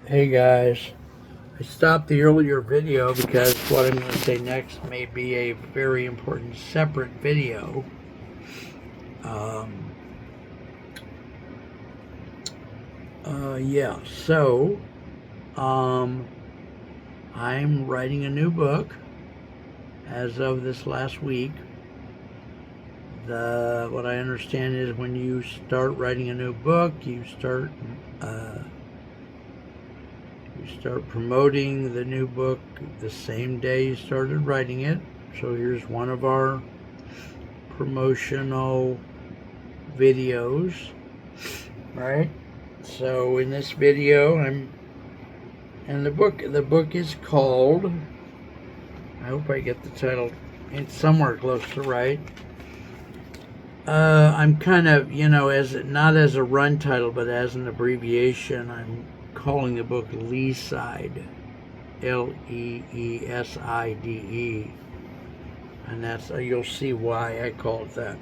Hey guys, I stopped the earlier video because what I'm going to say next may be a very important separate video. Um, yeah, so I'm writing a new book as of this last week. What I understand is when you start writing a new book, you start promoting the new book the same day you started writing it. So here's one of our promotional videos, right? So in this video, the book is called, I hope I get the title, it's somewhere close to right. I'm kind of, as not as a run title, but as an abbreviation, I'm calling the book Leeside, Leeside, and that's you'll see why I call it that.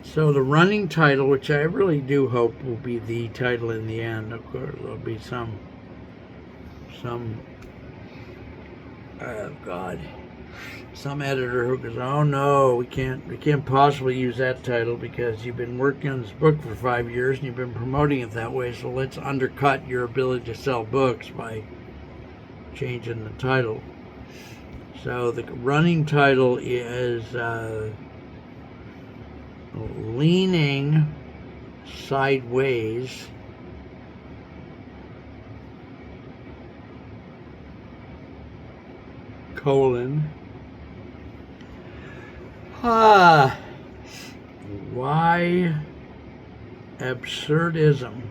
So the running title, which I really do hope will be the title in the end, of course there'll be some editor who goes, oh no, we can't possibly use that title because you've been working on this book for 5 years and you've been promoting it that way, so let's undercut your ability to sell books by changing the title. So the running title is Leaning Sideways, why absurdism.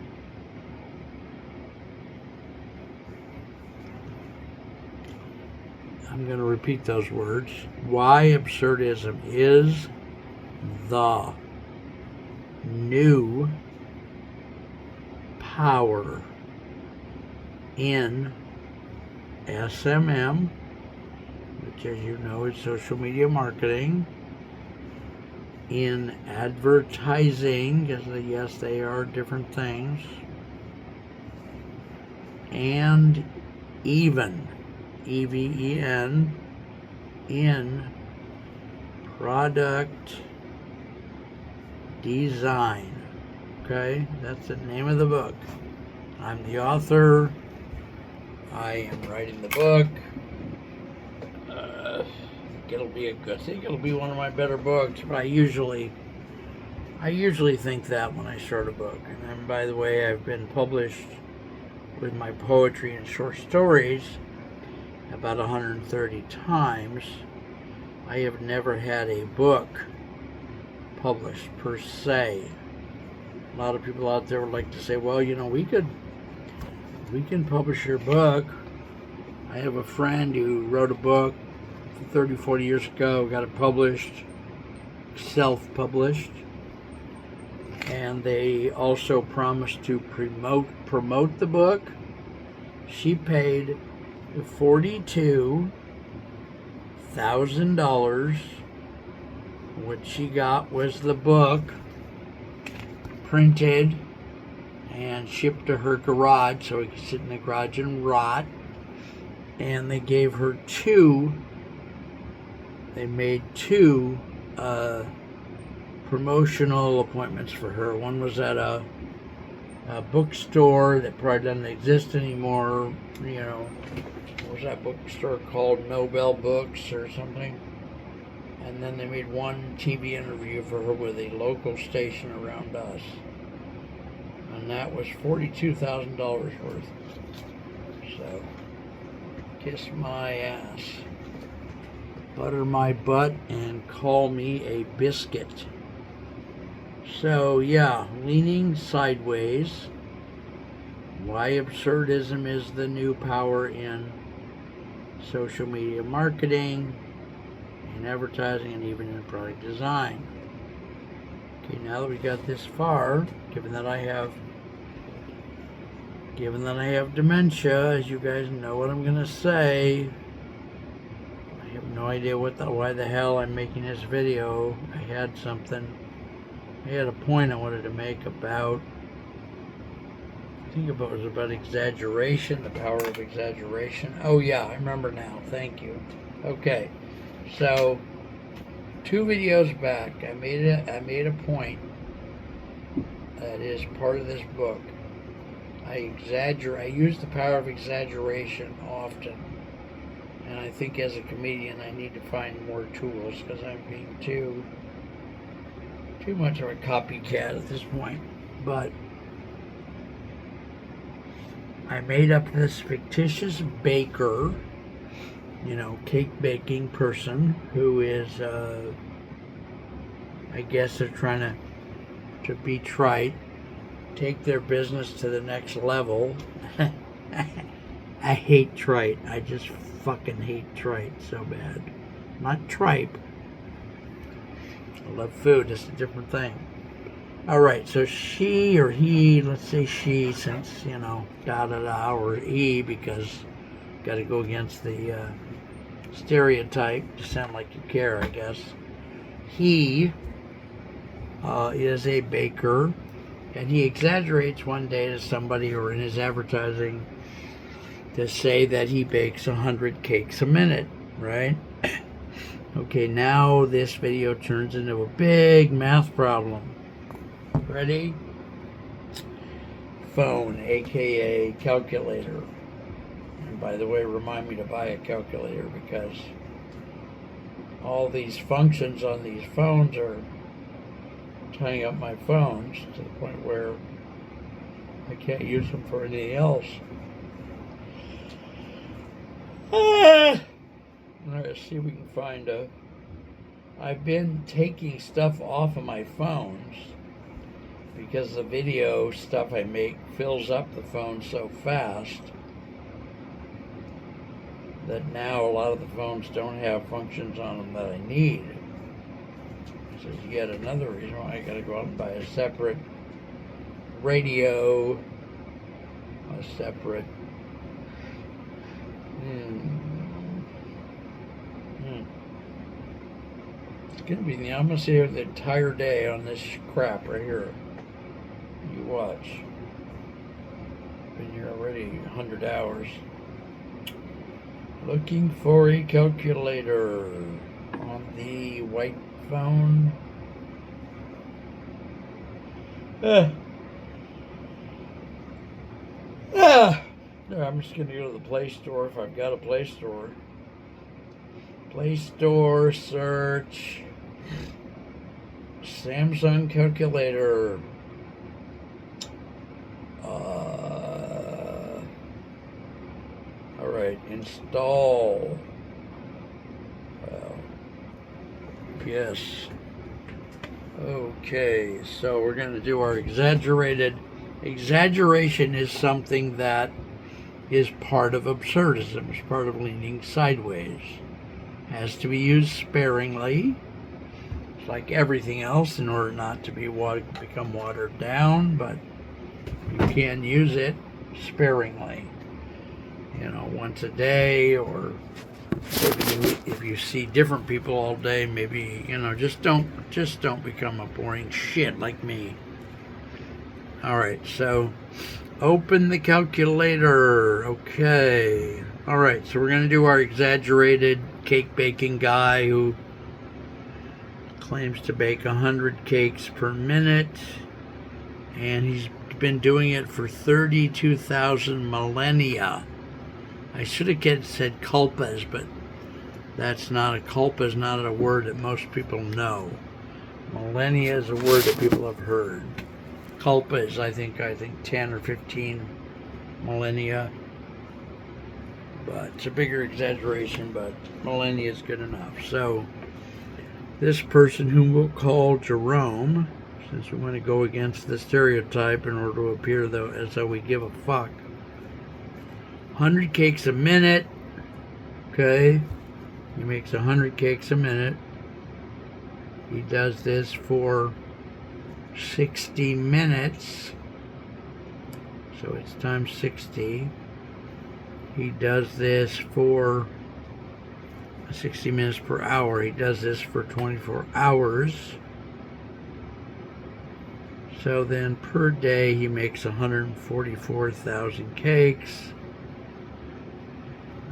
I'm going to repeat those words. Why absurdism is the new power in SMM, which, as you know, is social media marketing, in advertising, because yes, they are different things, and even, EVEN, in product design. Okay, that's the name of the book. I'm the author. I am writing the book. I think it'll be one of my better books. But I usually think that when I start a book. And by the way, I've been published with my poetry and short stories about 130 times. I have never had a book published per se. A lot of people out there would like to say, well, we can publish your book. I have a friend who wrote a book 30, 40 years ago, got it published, self-published, and they also promised to promote the book. She paid $42,000. What she got was the book printed and shipped to her garage so it could sit in the garage and rot. And they gave her they made two promotional appointments for her. One was at a bookstore that probably doesn't exist anymore. What was that bookstore called? Nobel Books or something. And then they made one TV interview for her with a local station around us. And that was $42,000 worth. So, kiss my ass, butter my butt, and call me a biscuit. So, yeah, leaning sideways. Why absurdism is the new power in social media marketing, in advertising, and even in product design. Okay, now that we got this far, given that I have dementia, as you guys know what I'm gonna say, I have no idea why the hell I'm making this video. I had a point I wanted to make about think it was about exaggeration, the power of exaggeration. Oh yeah, I remember now. Thank you. Okay, so 2 videos back, I made a point that is part of this book. I use the power of exaggeration often, and I think as a comedian I need to find more tools because I'm being too much of a copycat at this point. But I made up this fictitious baker, cake baking person who is, I guess they're trying to be trite, take their business to the next level. I hate trite. I just fucking hate trite so bad. Not tripe. I love food. It's a different thing. Alright, so she or he, let's say she, since, or he, because got to go against the stereotype to sound like you care, I guess. He is a baker, and he exaggerates one day to somebody or in his advertising to say that he bakes 100 cakes a minute, right? Okay, now this video turns into a big math problem. Ready? Phone, aka calculator. And by the way, remind me to buy a calculator because all these functions on these phones are tying up my phones to the point where I can't use them for anything else. Let's see if we can find I've been taking stuff off of my phones because the video stuff I make fills up the phone so fast that now a lot of the phones don't have functions on them that I need. So yet another reason why I gotta go out and buy a separate radio, a separate It's gonna be I'm gonna stay here the entire day on this crap right here. You watch. Been here already 100 hours. Looking for a calculator on the white phone. I'm just gonna go to the Play Store if I've got a Play Store. Play Store, search Samsung calculator. Alright, install. Yes. Okay, so we're going to do our exaggerated. Exaggeration is something that is part of absurdism, is part of leaning sideways. Has to be used sparingly. It's like everything else in order not to become watered down, but you can use it sparingly. Once a day, or maybe if you see different people all day, maybe just don't become a boring shit like me. All right, so open the calculator. Okay. All right, so we're going to do our exaggerated cake baking guy who claims to bake 100 cakes per minute, and he's been doing it for 32,000 millennia. I should have said culpas, but that's not culpa is not a word that most people know. Millennia is a word that people have heard. Culpa is I think 10 or 15 millennia. But it's a bigger exaggeration, but millennia is good enough. So this person, whom we'll call Jerome, since we want to go against the stereotype in order to appear as though we give a fuck. 100 cakes a minute. Okay. He makes 100 cakes a minute. He does this for 60 minutes. So it's times 60. He does this for 60 minutes per hour. He does this for 24 hours. So then per day he makes 144,000 cakes.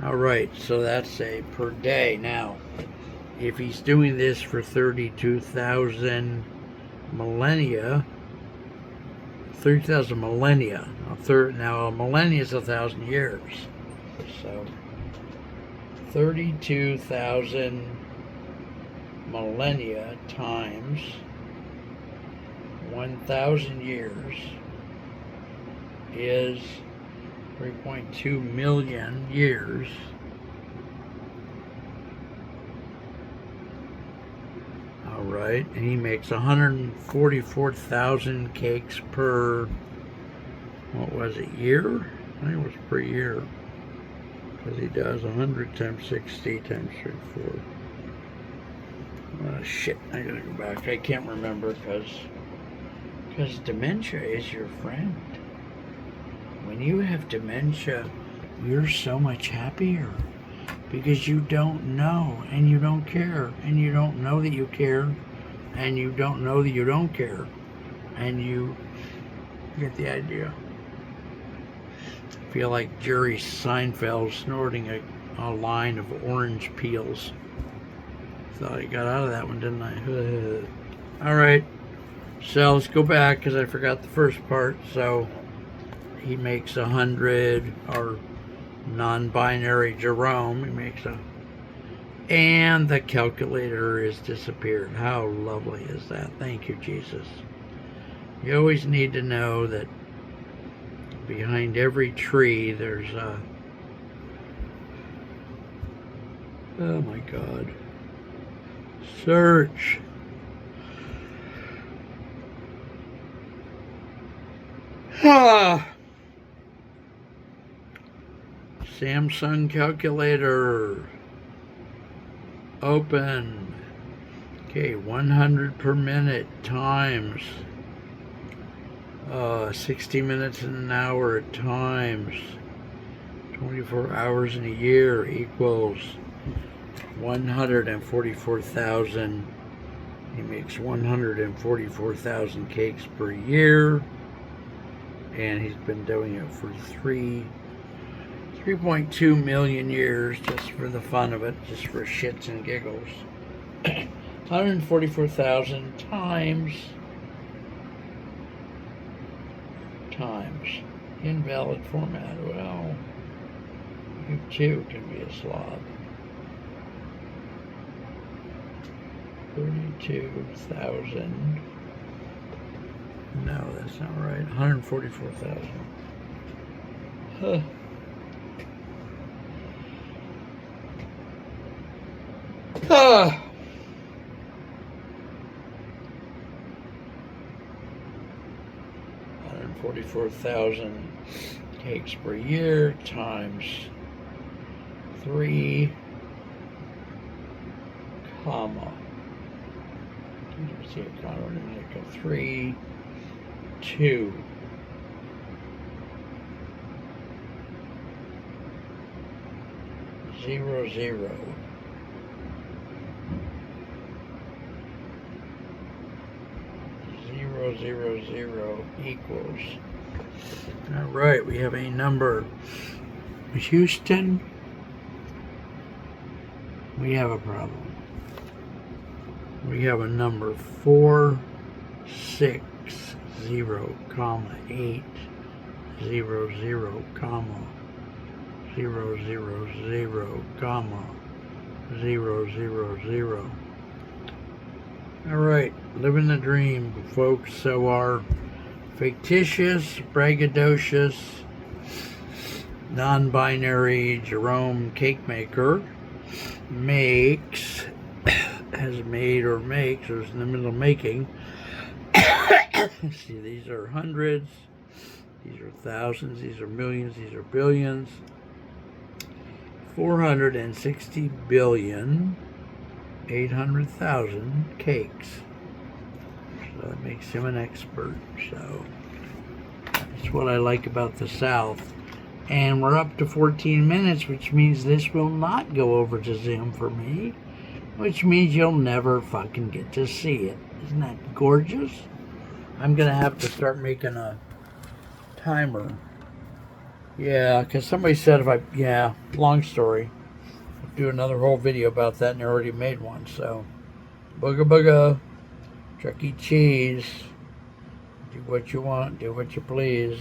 All right, so that's a per day. Now, if he's doing this for 32,000 millennia, 30,000 millennia. Now a millennia is 1,000 years. So 32,000 millennia times 1,000 years is 3.2 million years. All right, and he makes 144,000 cakes per, what was it, year? I think it was per year, because he does 100 times 60 times 34. Shit, I gotta go back. I can't remember because dementia is your friend. When you have dementia, you're so much happier because you don't know and you don't care and you don't know that you care and you don't know that you don't care, and you get the idea. I feel like Jerry Seinfeld snorting a line of orange peels. Thought I got out of that one, didn't I? All right, so let's go back because I forgot the first part. So he makes 100, or non-binary Jerome, he makes and the calculator is disappeared. How lovely is that? Thank you, Jesus. You always need to know that behind every tree there's a, oh my God, search. Samsung calculator. Open. Okay, 100 per minute times 60 minutes in an hour times 24 hours in a year equals 144,000. He makes 144,000 cakes per year, and he's been doing it for 3.2 million years, just for the fun of it, just for shits and giggles. 144,000 times invalid format. Well, you too can be a slob. 32,000. No, that's not right. 144,000. Huh. Ah. 144,000 cakes per year times 3, comma. See a comma, like a 3, 2. 0, 0. 0, 0 equals. All right, we have a number. Houston, we have a problem. We have a number 460, comma 800, comma 000, comma 000. All right, living the dream, folks. So our fictitious, braggadocious, non-binary Jerome cake maker has made or makes, or is in the middle of making. See, these are hundreds, these are thousands, these are millions, these are billions. 460,800,000 cakes. So that makes him an expert. So that's what I like about the South. And we're up to 14 minutes, which means this will not go over to Zoom for me, which means you'll never fucking get to see it. Isn't that gorgeous? I'm gonna have to start making a timer. Yeah, because somebody said long story. Do another whole video about that, and they already made one. So, booga booga, Chuck E. Cheese. Do what you want, do what you please.